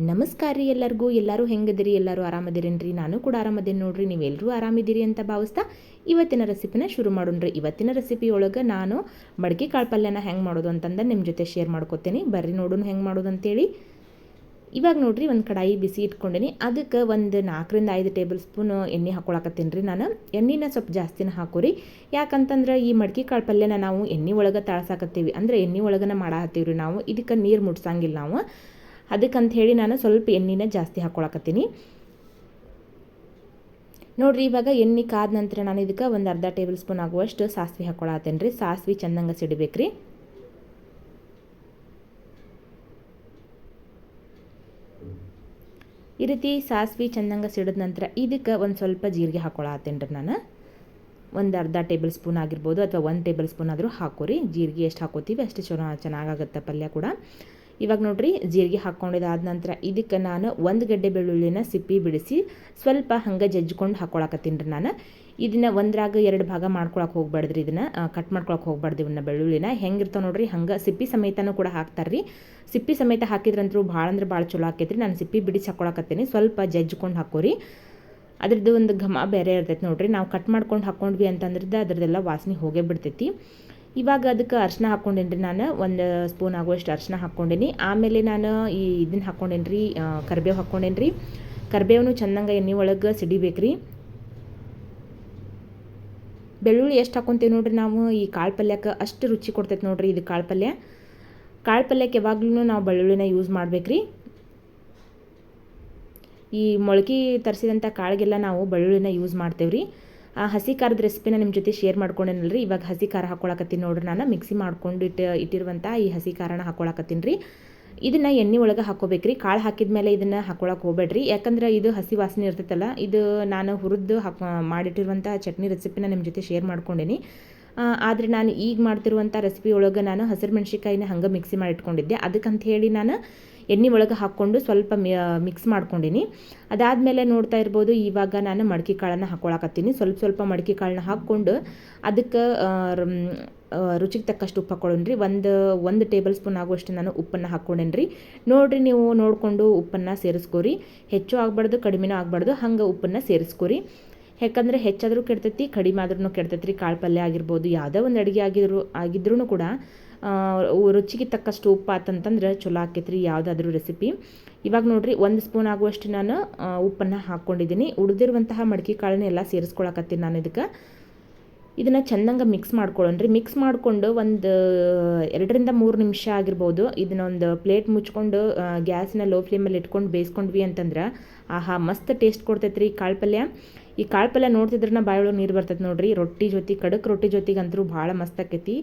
ನಮಸ್ಕಾರ ರೀ ಎಲ್ಲರೂ ಹೆಂಗದಿರಿ? ಎಲ್ಲರೂ ಆರಾಮದಿರೇನ್ರಿ? ನಾನು ಕೂಡ ಆರಾಮದೇನಿ ನೋಡ್ರಿ. ನೀವೆಲ್ಲರೂ ಆರಾಮಿದ್ದೀರಿ ಅಂತ ಭಾವಿಸ್ತಾ ಇವತ್ತಿನ ರೆಸಿಪಿನ ಶುರು ಮಾಡೋಣ್ರಿ. ಇವತ್ತಿನ ರೆಸಿಪಿ ಒಳಗೆ ನಾನು ಮಡಕೆ ಕಾಳು ಪಲ್ಯನ ಹೆಂಗೆ ಮಾಡೋದು ಅಂತಂದು ನಿಮ್ಮ ಜೊತೆ ಶೇರ್ ಮಾಡ್ಕೊತೀನಿ. ಬರ್ರಿ ನೋಡೋಣ ಹೆಂಗೆ ಮಾಡೋದು ಅಂತೇಳಿ. ಇವಾಗ ನೋಡ್ರಿ, ಒಂದು ಕಡಾಯಿ ಬಿಸಿ ಇಟ್ಕೊಂಡೇನಿ. ಅದಕ್ಕೆ ಒಂದು 4ರಿಂದ 5 ಟೇಬಲ್ ಸ್ಪೂನ್ ಎಣ್ಣೆ ಹಾಕೊಳಕತ್ತೀನಿ ರೀ. ನಾನು ಎಣ್ಣೆನ ಸ್ವಲ್ಪ ಜಾಸ್ತಿನ ಹಾಕೋರಿ. ಯಾಕಂತಂದ್ರೆ ಈ ಮಡಕೆ ಕಾಳು ಪಲ್ಯನ ನಾವು ಎಣ್ಣೆ ಒಳಗೆ ತಾಳ್ಸಾಕತ್ತೀವಿ, ಅಂದರೆ ಎಣ್ಣೆ ಒಳಗನ ಮಾಡಾಕತ್ತೀವಿ ರೀ. ನಾವು ಇದಕ್ಕೆ ನೀರು ಮುಟ್ಸಂಗಿಲ್ಲ ನಾವು. ಅದಕ್ಕಂತ ಹೇಳಿ ನಾನು ಸ್ವಲ್ಪ ಎಣ್ಣೆನ ಜಾಸ್ತಿ ಹಾಕ್ಕೊಳಕತ್ತೀನಿ ನೋಡಿರಿ. ಇವಾಗ ಎಣ್ಣೆ ಕಾದ ನಂತರ ನಾನು ಇದಕ್ಕೆ ಒಂದು ಅರ್ಧ ಟೇಬಲ್ ಸ್ಪೂನ್ ಆಗುವಷ್ಟು ಸಾಸಿವೆ ಹಾಕ್ಕೊಳತ್ತೇನೆ ರೀ. ಸಾಸಿವೆ ಚೆಂದಂಗೆ ಸಿಡಿಬೇಕ್ರಿ. ಈ ರೀತಿ ಸಾಸಿವೆ ಚೆಂದಂಗೆ ಸಿಡಿದ ನಂತರ ಇದಕ್ಕೆ ಒಂದು ಸ್ವಲ್ಪ ಜೀರಿಗೆ ಹಾಕ್ಕೊಳತ್ತೇನೆ ರೀ. ನಾನು ಒಂದು ಅರ್ಧ ಟೇಬಲ್ ಸ್ಪೂನ್ ಆಗಿರ್ಬೋದು ಅಥವಾ 1 ಟೇಬಲ್ ಸ್ಪೂನ್ ಆದರೂ ಹಾಕೋರಿ. ಜೀರಿಗೆ ಎಷ್ಟು ಹಾಕೋತೀವಿ ಅಷ್ಟು ಚೆನ್ನಾಗಾಗುತ್ತೆ ಪಲ್ಯ ಕೂಡ. ಇವಾಗ ನೋಡಿರಿ, ಜೀರಿಗೆ ಹಾಕ್ಕೊಂಡಿದ್ದಾದ ನಂತರ ಇದಕ್ಕೆ ನಾನು 1 ಗಡ್ಡೆ ಬೆಳ್ಳುಳ್ಳಿನ ಸಿಪ್ಪಿ ಬಿಡಿಸಿ ಸ್ವಲ್ಪ ಹಂಗೆ ಜಜ್ಜಿಕೊಂಡು ಹಾಕ್ಕೊಳಕತ್ತೀನಿ ರೀ. ನಾನು ಇದನ್ನು 1/2 ಭಾಗ ಮಾಡ್ಕೊಳಕ್ಕೆ ಹೋಗ್ಬಾರ್ದ್ರಿ. ಇದನ್ನು ಕಟ್ ಮಾಡ್ಕೊಳಕ್ಕೆ ಹೋಗ್ಬಾರ್ದು. ಇವನ್ನ ಬೆಳ್ಳುಳ್ಳಿನ ಹೆಂಗಿರ್ತಾವೆ ನೋಡಿರಿ ಹಂಗೆ ಸಿಪ್ಪಿ ಸಮೇತನೂ ಕೂಡ ಹಾಕ್ತಾರೆ ರೀ. ಸಿಪ್ಪಿ ಸಮೇತ ಹಾಕಿದ್ರಂತೂ ಭಾಳ ಅಂದ್ರೆ ಭಾಳ ಚಲೋ ಆಕೈತ್ರಿ. ನಾನು ಸಿಪ್ಪಿ ಬಿಡಿಸಿ ಹಾಕ್ಕೊಳಕತ್ತೀನಿ. ಸ್ವಲ್ಪ ಜಜ್ಜಿಕೊಂಡು ಹಾಕೋರಿ. ಅದ್ರದ್ದು ಒಂದು ಘಮ ಬೇರೆ ಇರ್ತೈತೆ ನೋಡಿರಿ. ನಾವು ಕಟ್ ಮಾಡ್ಕೊಂಡು ಹಾಕ್ಕೊಂಡ್ವಿ ಅಂತಂದ್ರೆ ಅದ್ರದ್ದೆಲ್ಲ ವಾಸನೆ ಹೋಗೇ ಬಿಡ್ತೈತಿ. ಇವಾಗ ಅದಕ್ಕೆ ಅರಿಶಿನ ಹಾಕ್ಕೊಂಡೇನಿ ರೀ. ನಾನು 1 ಸ್ಪೂನ್ ಆಗುವಷ್ಟು ಅರಿಶಿನ ಹಾಕ್ಕೊಂಡೇನಿ. ಆಮೇಲೆ ನಾನು ಇದನ್ನು ಹಾಕ್ಕೊಂಡೇನಿ ರೀ, ಕರಿಬೇವು ಹಾಕ್ಕೊಂಡೇನಿ ರೀ. ಕರಿಬೇವನು ಚೆಂದಂಗೆ ಎಣ್ಣೆ ಒಳಗೆ ಸಿಡಿಬೇಕ್ರಿ. ಬೆಳ್ಳುಳ್ಳಿ ಎಷ್ಟು ಹಾಕ್ಕೊಂತೀವಿ ನೋಡಿರಿ ನಾವು ಈ ಕಾಳು ಪಲ್ಯಕ್ಕೆ ಅಷ್ಟು ರುಚಿ ಕೊಡ್ತೈತೆ ನೋಡಿರಿ. ಇದು ಕಾಳು ಪಲ್ಯಕ್ಕೆ ಯಾವಾಗ್ಲೂ ನಾವು ಬೆಳ್ಳುಳ್ಳಿನ ಯೂಸ್ ಮಾಡ್ಬೇಕ್ರಿ. ಈ ಮೊಳಕೆ ತರಿಸಿದಂಥ ಕಾಳಿಗೆಲ್ಲ ನಾವು ಬೆಳ್ಳುಳ್ಳಿನ ಯೂಸ್ ಮಾಡ್ತೇವ್ರಿ. ಆ ಹಸಿ ಖಾರದ ರೆಸಿಪಿನ ನಿಮ್ಮ ಜೊತೆ ಶೇರ್ ಮಾಡ್ಕೊಂಡೇನಲ್ರಿ. ಇವಾಗ ಹಸಿ ಖಾರ ಹಾಕ್ಕೊಳಕತ್ತೀನಿ ನೋಡ್ರಿ. ನಾನು ಮಿಕ್ಸಿ ಮಾಡ್ಕೊಂಡು ಇಟ್ಟಿರುವಂಥ ಈ ಹಸಿ ಖಾರನ ಹಾಕ್ಕೊಳಕತ್ತೀನಿ ರೀ. ಇದನ್ನು ಎಣ್ಣೆ ಒಳಗೆ ಹಾಕ್ಕೋಬೇಕ್ರಿ. ಕಾಳು ಹಾಕಿದ ಮೇಲೆ ಇದನ್ನು ಹಾಕ್ಕೊಳಕ್ಕೆ ಹೋಗ್ಬೇಡ್ರಿ. ಯಾಕಂದ್ರೆ ಇದು ಹಸಿ ವಾಸನೆ ಇರ್ತೈತಲ್ಲ. ಇದು ನಾನು ಹುರಿದು ಮಾಡಿಟ್ಟಿರುವಂಥ ಚಟ್ನಿ ರೆಸಿಪಿನ ನಿಮ್ಮ ಜೊತೆ ಶೇರ್ ಮಾಡ್ಕೊಂಡೇನಿ. ಆದರೆ ನಾನು ಈಗ ಮಾಡ್ತಿರುವಂಥ ರೆಸಿಪಿ ಒಳಗೆ ನಾನು ಹಸಿರು ಮೆಣಸಿನ್ಕಾಯಿನ ಹಂಗೆ ಮಿಕ್ಸಿ ಮಾಡಿ ಇಟ್ಕೊಂಡಿದ್ದೆ. ಅದಕ್ಕಂತ ಹೇಳಿ ನಾನು ಎಣ್ಣೆ ಒಳಗೆ ಹಾಕ್ಕೊಂಡು ಸ್ವಲ್ಪ ಮಿಕ್ಸ್ ಮಾಡ್ಕೊಂಡೀನಿ. ಅದಾದಮೇಲೆ ನೋಡ್ತಾ ಇರ್ಬೋದು, ಇವಾಗ ನಾನು ಮಡಕೆ ಕಾಳನ್ನು ಹಾಕ್ಕೊಳಕತ್ತೀನಿ. ಸ್ವಲ್ಪ ಮಡಕೆ ಕಾಳನ್ನ ಹಾಕ್ಕೊಂಡು ಅದಕ್ಕೆ ರುಚಿಗೆ ತಕ್ಕಷ್ಟು ಉಪ್ಪು ಹಾಕ್ಕೊಳ್ಳೋಣ್ರಿ. ಒಂದು ಟೇಬಲ್ ಸ್ಪೂನ್ ಆಗುವಷ್ಟು ನಾನು ಉಪ್ಪನ್ನು ಹಾಕ್ಕೊಂಡೇನಿ ರೀ. ನೋಡಿರಿ, ನೀವು ನೋಡಿಕೊಂಡು ಉಪ್ಪನ್ನು ಸೇರಿಸ್ಕೋರಿ. ಹೆಚ್ಚು ಆಗಬಾರ್ದು, ಕಡಿಮೆನೂ ಆಗಬಾರ್ದು, ಹಂಗೆ ಉಪ್ಪನ್ನು ಸೇರಿಸ್ಕೋರಿ. ಯಾಕಂದರೆ ಹೆಚ್ಚಾದರೂ ಕೆಡ್ತೈತಿ, ಕಡಿಮೆ ಆದ್ರೂ ಕೆಡ್ತೈತಿ ರೀ. ಕಾಳು ಪಲ್ಯ ಆಗಿರ್ಬೋದು, ಯಾವುದೇ ಒಂದು ಅಡುಗೆ ಆಗಿದ್ರೂ ಕೂಡ ರುಚಿಗೆ ತಕ್ಕಷ್ಟು ಉಪ್ಪು ಆತಂತಂದ್ರೆ ಚಲೋ ಆಕೈತ್ರಿ ಯಾವುದಾದ್ರೂ ರೆಸಿಪಿ. ಇವಾಗ ನೋಡಿರಿ, 1 ಸ್ಪೂನ್ ಆಗುವಷ್ಟು ನಾನು ಉಪ್ಪನ್ನು ಹಾಕ್ಕೊಂಡಿದ್ದೀನಿ. ಉಳಿದಿರುವಂತಹ ಮಡಕೆ ಕಾಳನ್ನ ಎಲ್ಲ ಸೇರಿಸ್ಕೊಳಕತ್ತೀನಿ ನಾನು ಇದನ್ನು ಚೆಂದಂಗೆ ಮಿಕ್ಸ್ ಮಾಡ್ಕೊಳ್ಳೋಣ್ರಿ. ಮಿಕ್ಸ್ ಮಾಡಿಕೊಂಡು ಒಂದು 2ರಿಂದ 3 ನಿಮಿಷ ಆಗಿರ್ಬೋದು. ಇದನ್ನೊಂದು ಪ್ಲೇಟ್ ಮುಚ್ಕೊಂಡು ಗ್ಯಾಸ್ನ ಲೋ ಫ್ಲೇಮಲ್ಲಿ ಇಟ್ಕೊಂಡು ಬೇಯಿಸ್ಕೊಂಡ್ವಿ ಅಂತಂದ್ರೆ ಆಹಾ ಮಸ್ತ್ ಟೇಸ್ಟ್ ಕೊಡ್ತೈತೆ ರೀ ಕಾಳು ಪಲ್ಯ. ಈ ಕಾಳು ಪಲ್ಯ ನೋಡ್ತಿದ್ರನ್ನ ಬಾಯೊಳಗೆ ನೀರು ಬರ್ತೈತೆ ನೋಡಿರಿ. ರೊಟ್ಟಿ ಜೊತೆ, ಖಡಕ್ ರೊಟ್ಟಿ ಜೊತೆಗಂತೂ ಭಾಳ ಮಸ್ತ್ ಆಕೈತಿ.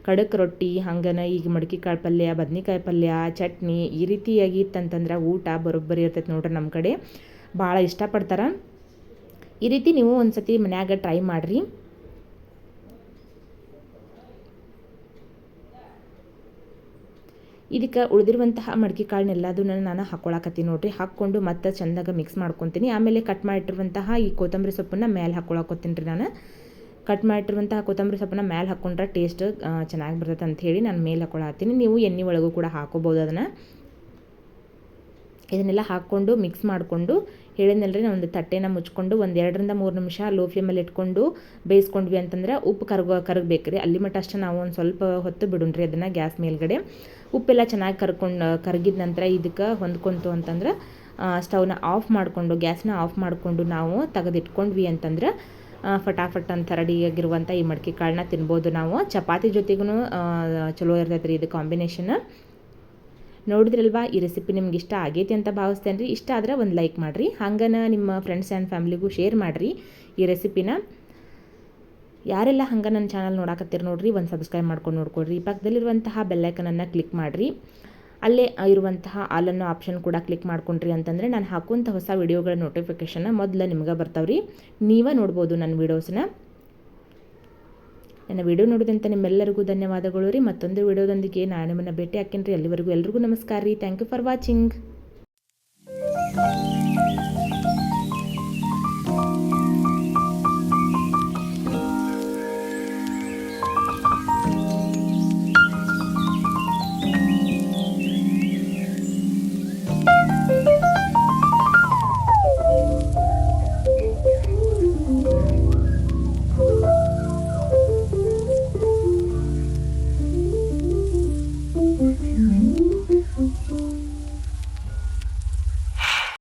ಖಡಕ್ ರೊಟ್ಟಿ ಹಂಗನ ಈಗ ಮಡಕೆ ಕಾಳು ಪಲ್ಯ, ಬದ್ನಿಕಾಯಿ ಪಲ್ಯ, ಚಟ್ನಿ ಈ ರೀತಿಯಾಗಿ ಇತ್ತಂತಂದ್ರೆ ಊಟ ಬರೋಬ್ಬರಿ ಇರ್ತೈತೆ ನೋಡ್ರಿ. ನಮ್ಮ ಕಡೆ ಭಾಳ ಇಷ್ಟಪಡ್ತಾರೆ. ಈ ರೀತಿ ನೀವು ಒಂದು ಸತಿ ಮನ್ಯಾಗ ಟ್ರೈ ಮಾಡಿರಿ. ಇದಕ್ಕೆ ಉಳಿದಿರುವಂತಹ ಮಡಕೆ ಕಾಳನ್ನೆಲ್ಲದನ್ನು ನಾನು ಹಾಕ್ಕೊಳಕತ್ತೀನಿ ನೋಡಿರಿ. ಹಾಕ್ಕೊಂಡು ಮತ್ತೆ ಚೆಂದಾಗ ಮಿಕ್ಸ್ ಮಾಡ್ಕೊತೀನಿ. ಆಮೇಲೆ ಕಟ್ ಮಾಡಿಟ್ಟಿರುವಂತಹ ಈ ಕೊತ್ತಂಬರಿ ಸೊಪ್ಪನ್ನು ಮೇಲೆ ಹಾಕ್ಕೊಳಕತ್ತೀನಿ ರೀ. ನಾನು ಕಟ್ ಮಾಡಿಟ್ಟಿರುವಂತಹ ಕೊತ್ತಂಬರಿ ಸೊಪ್ಪನ್ನ ಮೇಲೆ ಹಾಕ್ಕೊಂಡ್ರೆ ಟೇಸ್ಟ್ ಚೆನ್ನಾಗಿ ಬರ್ತೈತೆ ಅಂಥೇಳಿ ನಾನು ಮೇಲೆ ಹಾಕ್ಕೊಳತ್ತೀನಿ. ನೀವು ಎಣ್ಣೆ ಒಳಗೂ ಕೂಡ ಹಾಕೋಬೋದು ಅದನ್ನು. ಇದನ್ನೆಲ್ಲ ಹಾಕ್ಕೊಂಡು ಮಿಕ್ಸ್ ಮಾಡಿಕೊಂಡು ಹೇಳಿದ್ನಲ್ರಿ, ನಾವು ಒಂದು ತಟ್ಟೆನ ಮುಚ್ಕೊಂಡು ಒಂದು 2ರಿಂದ 3 ನಿಮಿಷ ಲೋ ಫ್ಲೇಮಲ್ಲಿ ಇಟ್ಕೊಂಡು ಬೇಯಿಸ್ಕೊಂಡ್ವಿ ಅಂತಂದ್ರೆ ಉಪ್ಪು ಕರಗಬೇಕ್ರಿ. ಅಲ್ಲಿ ಮಟ್ಟ ಅಷ್ಟೇ ನಾವು ಒಂದು ಸ್ವಲ್ಪ ಹೊತ್ತು ಬಿಡೋಣ್ರಿ ಅದನ್ನು ಗ್ಯಾಸ್ ಮೇಲ್ಗಡೆ. ಉಪ್ಪೆಲ್ಲ ಚೆನ್ನಾಗಿ ಕರಗಿದ ನಂತರ ಇದಕ್ಕೆ ಹೊಂದ್ಕೊಂತು ಅಂತಂದ್ರೆ ಸ್ಟವ್ನ ಆಫ್ ಮಾಡಿಕೊಂಡು, ಗ್ಯಾಸ್ನ ಆಫ್ ಮಾಡಿಕೊಂಡು ನಾವು ತೆಗೆದಿಟ್ಕೊಂಡ್ವಿ ಅಂತಂದ್ರೆ ಫಟಾಫಟ್ ಅಂತ ರೆಡಿಯಾಗಿರುವಂಥ ಈ ಮಡಕೆ ಕಾಳನ್ನ ತಿನ್ಬೋದು ನಾವು. ಚಪಾತಿ ಜೊತೆಗೂ ಚಲೋ ಇರ್ತೈತೆ ರೀ ಇದು ಕಾಂಬಿನೇಷನ್. ನೋಡಿದ್ರಲ್ವಾ, ಈ ರೆಸಿಪಿ ನಿಮ್ಗೆ ಇಷ್ಟ ಆಗೈತಿ ಅಂತ ಭಾವಿಸ್ತೇನೆ ರೀ. ಇಷ್ಟ ಆದರೆ ಒಂದು ಲೈಕ್ ಮಾಡಿರಿ. ಹಂಗನ ನಿಮ್ಮ ಫ್ರೆಂಡ್ಸ್ ಆ್ಯಂಡ್ ಫ್ಯಾಮಿಲಿಗೂ ಶೇರ್ ಮಾಡಿರಿ ಈ ರೆಸಿಪಿನ. ಯಾರೆಲ್ಲ ಹಂಗೆ ನನ್ನ ಚಾನಲ್ ನೋಡಾಕತ್ತೀರಿ ನೋಡಿರಿ, ಒಂದು ಸಬ್ಸ್ಕ್ರೈಬ್ ಮಾಡ್ಕೊಂಡು ನೋಡ್ಕೊಳ್ರಿ. ಪಕ್ಕದಲ್ಲಿರುವಂತಹ ಬೆಲ್ಲೈಕನನ್ನು ಕ್ಲಿಕ್ ಮಾಡಿರಿ. ಅಲ್ಲೇ ಇರುವಂತಹ ಆಲ್ ಅನ್ನೋ ಆಪ್ಷನ್ ಕೂಡ ಕ್ಲಿಕ್ ಮಾಡ್ಕೊಂಡ್ರಿ ಅಂತಂದರೆ ನಾನು ಹಾಕುವಂಥ ಹೊಸ ವೀಡಿಯೋಗಳ ನೋಟಿಫಿಕೇಷನ್ನ ಮೊದಲು ನಿಮ್ಗೆ ಬರ್ತಾವ್ರಿ. ನೀವೇ ನೋಡ್ಬೋದು ನನ್ನ ವೀಡಿಯೋಸ್ನ. ನನ್ನ ವಿಡಿಯೋ ನೋಡಿದಂಥ ನಿಮ್ಮೆಲ್ಲರಿಗೂ ಧನ್ಯವಾದಗಳು ರೀ. ಮತ್ತೊಂದು ವಿಡಿಯೋದೊಂದಿಗೆ ನಾನು ನಿಮ್ಮನ್ನು ಭೇಟಿ ಹಾಕೇನ್ರಿ. ಅಲ್ಲಿವರೆಗೂ ಎಲ್ರಿಗೂ ನಮಸ್ಕಾರ ರೀ. Thank you for watching.